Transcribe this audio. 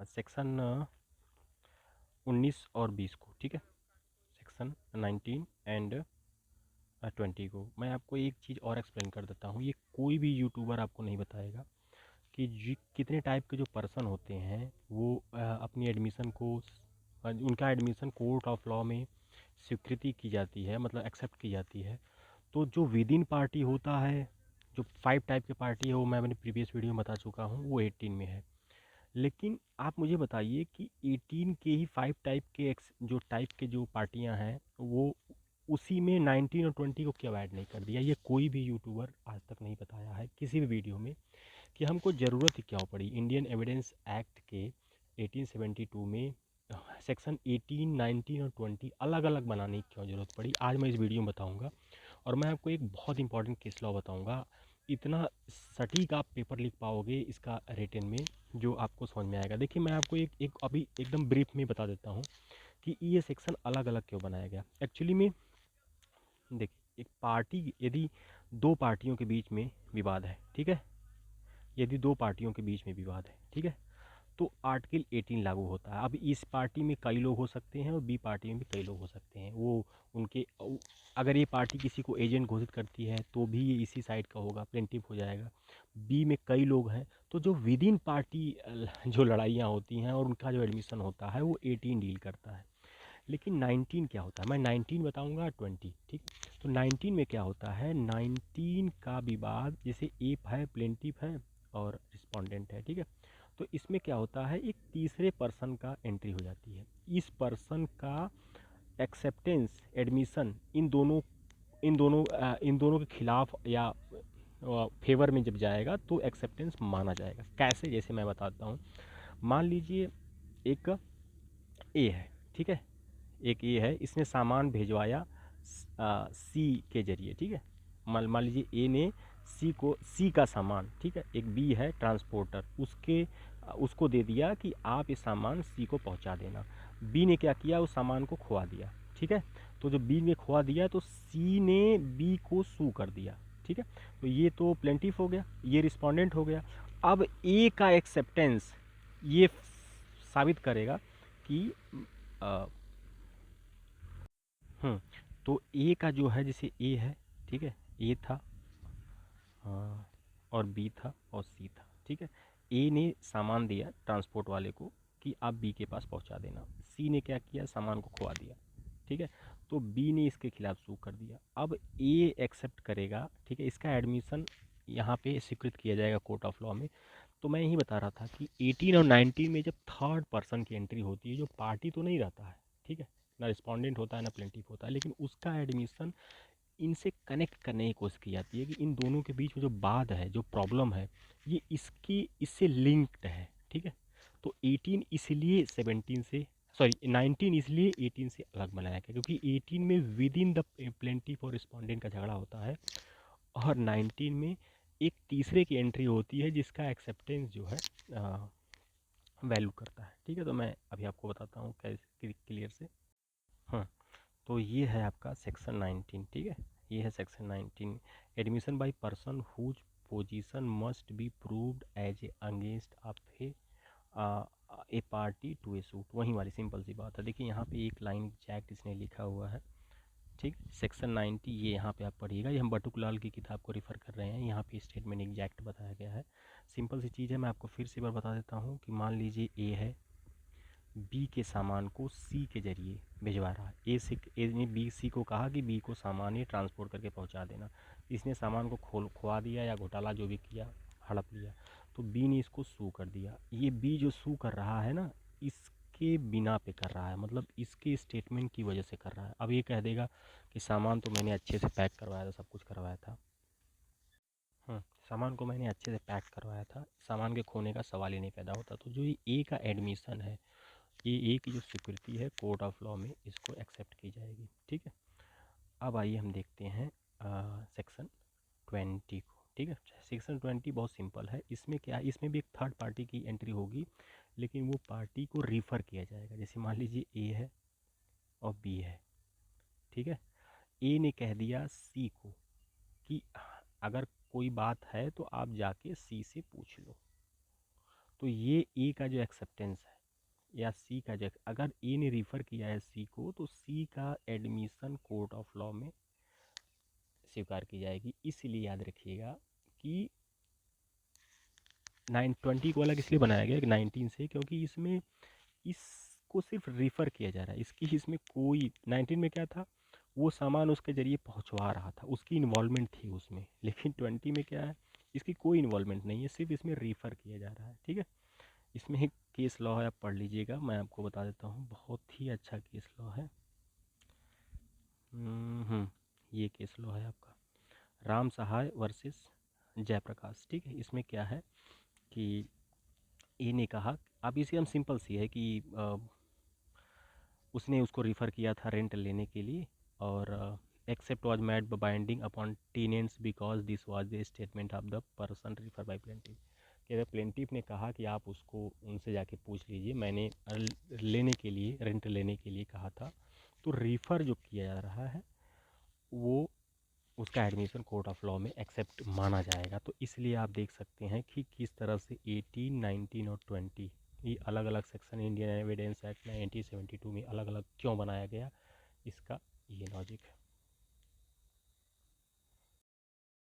Section 19 और 20 को, ठीक है। सेक्शन 19 एंड 20 को मैं आपको एक चीज़ और एक्सप्लेन कर देता हूँ। ये कोई भी यूट्यूबर आपको नहीं बताएगा कि कितने टाइप के जो पर्सन होते हैं वो अपनी एडमिशन को उनका एडमिशन कोर्ट ऑफ लॉ में स्वीकृति की जाती है, मतलब एक्सेप्ट की जाती है। तो जो विद इन पार्टी होता है, जो 5 टाइप की पार्टी है, वो मैं अपने प्रीवियस वीडियो में बता चुका हूँ, वो 18 में है। लेकिन आप मुझे बताइए कि 18 के ही 5 टाइप के जो टाइप के जो पार्टियां हैं, वो उसी में 19 और 20 को क्यों ऐड नहीं कर दिया? ये कोई भी यूट्यूबर आज तक नहीं बताया है किसी भी वीडियो में कि हमको ज़रूरत ही क्या पड़ी इंडियन एविडेंस एक्ट के 1872 में सेक्शन 18, 19 और 20 अलग अलग बनाने की क्यों ज़रूरत पड़ी। आज मैं इस वीडियो में बताऊंगा। और मैं आपको एक बहुत इंपॉर्टेंट केस लॉ बताऊंगा। इतना सटीक आप पेपर लिख पाओगे इसका रिटन में, जो आपको समझ में आएगा। देखिए, मैं आपको एक अभी एकदम ब्रीफ में बता देता हूँ कि ये सेक्शन अलग अलग क्यों बनाया गया एक्चुअली में। देखिए, एक पार्टी यदि दो पार्टियों के बीच में विवाद है, ठीक है, यदि दो पार्टियों के बीच में विवाद है, ठीक है, तो आर्टिकल 18 लागू होता है। अब इस पार्टी में कई लोग हो सकते हैं और बी पार्टी में भी कई लोग हो सकते हैं। वो उनके अगर ये पार्टी किसी को एजेंट घोषित करती है तो भी ये इसी साइड का होगा, प्लेंटिफ हो जाएगा। बी में कई लोग हैं, तो जो विद इन पार्टी जो लड़ाइयाँ होती हैं और उनका जो एडमिशन होता है वो 18 डील करता है। लेकिन 19 क्या होता है, मैं 19 बताऊंगा, 20, ठीक। तो 19 में क्या होता है, 19 का विवाद जैसे एप है, प्लेंटिफ है और रिस्पोंडेंट है, ठीक है। तो इसमें क्या होता है, एक तीसरे पर्सन का एंट्री हो जाती है। इस पर्सन का एक्सेप्टेंस, एडमिशन इन दोनों के खिलाफ या फेवर में जब जाएगा तो एक्सेप्टेंस माना जाएगा। कैसे, जैसे मैं बताता हूँ। मान लीजिए एक ए है, ठीक है, एक ए है, इसने सामान भिजवाया सी के जरिए, ठीक है। मान लीजिए ए ने सी का सामान, ठीक है, एक बी है ट्रांसपोर्टर, उसको दे दिया कि आप इस सामान सी को पहुंचा देना। बी ने क्या किया, उस सामान को खुआ दिया, ठीक है। तो जब बी ने खुआ दिया तो सी ने बी को सू कर दिया, ठीक है। तो ये तो प्लेंटिफ हो गया, ये रिस्पोंडेंट हो गया। अब ए का एक्सेप्टेंस ये साबित करेगा कि अ, हम्म तो ए का जो है, जैसे ए है, ठीक है, ए था, और बी था और सी था, ठीक है। ए ने सामान दिया ट्रांसपोर्ट वाले को कि आप बी के पास पहुंचा देना। सी ने क्या किया, सामान को खुआ दिया, ठीक है। तो बी ने इसके खिलाफ सू कर दिया। अब ए एक्सेप्ट करेगा, ठीक है, इसका एडमिशन यहाँ पे स्वीकृत किया जाएगा कोर्ट ऑफ लॉ में। तो मैं यही बता रहा था कि 18 और 19 में जब थर्ड पर्सन की एंट्री होती है, जो पार्टी तो नहीं रहता है, ठीक है, ना रिस्पोंडेंट होता है ना प्लेंटिफ होता है, लेकिन उसका एडमिशन इनसे कनेक्ट करने की कोशिश की जाती है कि इन दोनों के बीच में जो बात है, जो प्रॉब्लम है, ये इससे लिंक्ड है, ठीक है। तो 18 इसलिए 17 से, सॉरी 19 इसलिए 18 से अलग बनाया गया क्योंकि 18 में विद इन द प्लेंटिफ और रिस्पोंडेंट का झगड़ा होता है, और 19 में एक तीसरे की एंट्री होती है जिसका एक्सेप्टेंस जो है वैल्यू करता है, ठीक है। तो मैं अभी आपको बताता हूँ कैसे क्लियर से। हाँ, तो ये है आपका सेक्शन 19, ठीक है। ये है section 19, admission by person whose position must be proved as a against a party to a suit. वही वाली सिंपल सी बात है। देखिए, यहाँ पे एक लाइन एग्जैक्ट इसने लिखा हुआ है, ठीक। सेक्शन 90 ये यहाँ पे आप पढ़िएगा, ये हम बटुक लाल की किताब को रेफ़र कर रहे हैं। यहाँ पे स्टेटमेंट एग्जैक्ट बताया गया है। सिंपल सी चीज़ है, मैं आपको फिर से एक बार बता देता हूँ कि मान लीजिए ए है, बी के सामान को सी के ज़रिए भिजवा रहा है। ए ने बी सी को कहा कि बी को सामान ये ट्रांसपोर्ट करके पहुंचा देना। इसने सामान को खुआ दिया या घोटाला जो भी किया, हड़प लिया, तो बी ने इसको सू कर दिया। ये बी जो सू कर रहा है ना, इसके बिना पे कर रहा है, मतलब इसके स्टेटमेंट की वजह से कर रहा है। अब ये कह देगा कि सामान तो मैंने अच्छे से पैक करवाया था, सब कुछ करवाया था। सामान को मैंने अच्छे से पैक करवाया था, सामान के खोने का सवाल ही नहीं पैदा होता। तो जो ये ए का एडमिशन है, ये ए की जो स्वीकृति है कोर्ट ऑफ लॉ में, इसको एक्सेप्ट की जाएगी, ठीक है। अब आइए हम देखते हैं सेक्शन 20 को, ठीक है। सेक्शन 20 बहुत सिंपल है। इसमें क्या है, इसमें भी एक थर्ड पार्टी की एंट्री होगी, लेकिन वो पार्टी को रिफ़र किया जाएगा। जैसे मान लीजिए ए है और बी है, ठीक है। ए ने कह दिया सी को कि अगर कोई बात है तो आप जाके सी से पूछ लो। तो ये ए का जो एक्सेप्टेंस है या सी का जो, अगर ए ने रिफ़र किया है सी को, तो सी का एडमिशन कोर्ट ऑफ लॉ में स्वीकार की जाएगी। इसलिए याद रखिएगा कि 920 को अलग इसलिए बनाया गया 19 से, क्योंकि इसमें इसको सिर्फ रिफ़र किया जा रहा है। इसकी इसमें कोई 19 में क्या था, वो सामान उसके ज़रिए पहुंचवा रहा था, उसकी इन्वॉल्वमेंट थी उसमें। लेकिन 20 में क्या है, इसकी कोई इन्वॉल्वमेंट नहीं है, सिर्फ इसमें रिफ़र किया जा रहा है। ठीक है, इसमें एक केस लॉ है, आप पढ़ लीजिएगा, मैं आपको बता देता हूँ, बहुत ही अच्छा केस लॉ है। ये केस लॉ है आपका राम सहाय वर्सेस जयप्रकाश। ठीक है, इसमें क्या है कि ए ने कहा, अब इसे हम सिंपल सी है कि उसने उसको रिफ़र किया था रेंट लेने के लिए, और accept was made binding upon tenants because this was the statement of the person refer by plaintiff. कि प्लेंटिफ ने कहा कि आप उसको उनसे जाके पूछ लीजिए, मैंने लेने के लिए, रेंट लेने के लिए कहा था। तो रिफ़र जो किया जा रहा है वो उसका एडमिशन कोर्ट ऑफ लॉ में एक्सेप्ट माना जाएगा। तो इसलिए आप देख सकते हैं कि किस तरह से 18, 19 और 20 ये अलग अलग सेक्शन इंडियन एविडेंस एक्ट 1972 में अलग अलग क्यों बनाया गया, इसका ये लॉजिक है।